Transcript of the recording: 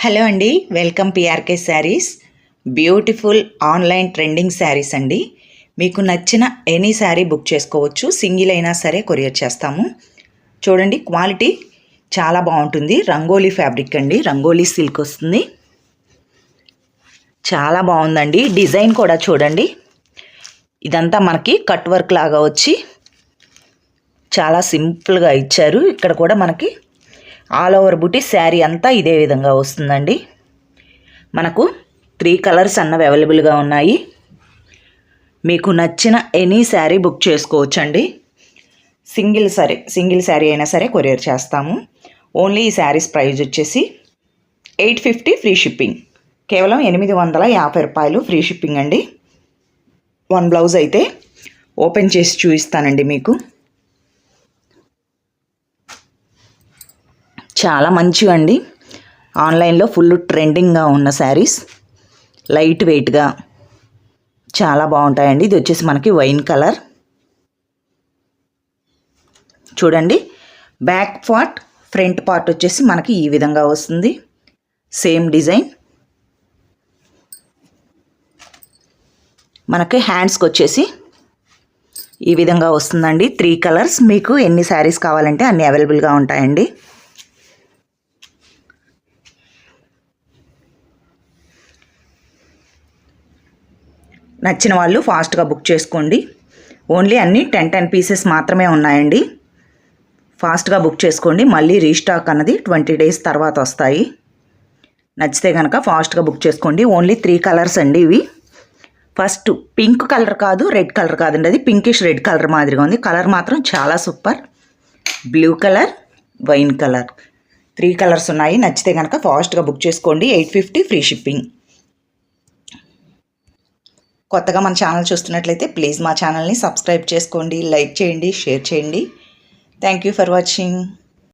Hello అండి, welcome PRK saris. Beautiful online trending saris అండి. మీకు నచ్చిన ఎనీ శారీ బుక్ చేసుకోవచ్చు. సింగిల్ అయినా సరే కొరియర్ చేస్తాము. చూడండి, క్వాలిటీ చాలా బాగుంటుంది. రంగోలీ ఫ్యాబ్రిక్ అండి, రంగోలీ సిల్క్ వస్తుంది. చాలా బాగుందండి. డిజైన్ కూడా చూడండి, ఇదంతా మనకి కట్ వర్క్ లాగా వచ్చి చాలా సింపుల్గా ఇచ్చారు. ఇక్కడ కూడా మనకి ఆల్ ఓవర్ బుటీ శారీ అంతా ఇదే విధంగా వస్తుందండి. మనకు 3 కలర్స్ అన్నవి అవైలబుల్గా ఉన్నాయి. మీకు నచ్చిన ఎనీ శారీ బుక్ చేసుకోవచ్చండి. సింగిల్ శారీ అయినా సరే కొరియర్ చేస్తాము. ఓన్లీ ఈ శారీస్ ప్రైస్ వచ్చేసి 850 ఫ్రీ షిప్పింగ్. కేవలం 850 రూపాయలు ఫ్రీ షిప్పింగ్ అండి. 1 బ్లౌజ్ అయితే ఓపెన్ చేసి చూపిస్తానండి మీకు. చాలా మంచివండి. ఆన్లైన్లో ఫుల్ ట్రెండింగ్గా ఉన్న శారీస్, లైట్ వెయిట్గా చాలా బాగుంటాయండి. ఇది వచ్చేసి మనకి వైన్ కలర్. చూడండి, బ్యాక్ పార్ట్ ఫ్రంట్ పార్ట్ వచ్చేసి మనకి ఈ విధంగా వస్తుంది. Same design. మనకి హ్యాండ్స్కి వచ్చేసి ఈ విధంగా వస్తుందండి. 3 కలర్స్. మీకు ఎన్ని శారీస్ కావాలంటే అన్ని అవైలబుల్గా ఉంటాయండి. నచ్చిన వాళ్ళు ఫాస్ట్గా బుక్ చేసుకోండి. ఓన్లీ అన్నీ 10 పీసెస్ మాత్రమే ఉన్నాయండి. ఫాస్ట్గా బుక్ చేసుకోండి. మళ్ళీ రీస్టాక్ అన్నది 20 డేస్ తర్వాత వస్తాయి. నచ్చితే కనుక ఫాస్ట్గా బుక్ చేసుకోండి. ఓన్లీ 3 కలర్స్ అండి ఇవి. ఫస్ట్ పింక్ కలర్ కాదు, రెడ్ కలర్ కాదండి, అది పింకిష్ రెడ్ కలర్ మాదిరిగా ఉంది. కలర్ మాత్రం చాలా super. Blue colour, wine colour, 3 colours ఉన్నాయి. నచ్చితే కనుక ఫాస్ట్గా బుక్ చేసుకోండి. 850 ఫ్రీ షిప్పింగ్. కొత్తగా మన ఛానల్ చూస్తున్నట్లయితే ప్లీజ్ మా ఛానల్ని సబ్స్క్రైబ్ చేసుకోండి, లైక్ చేయండి, షేర్ చేయండి. Thank you for watching.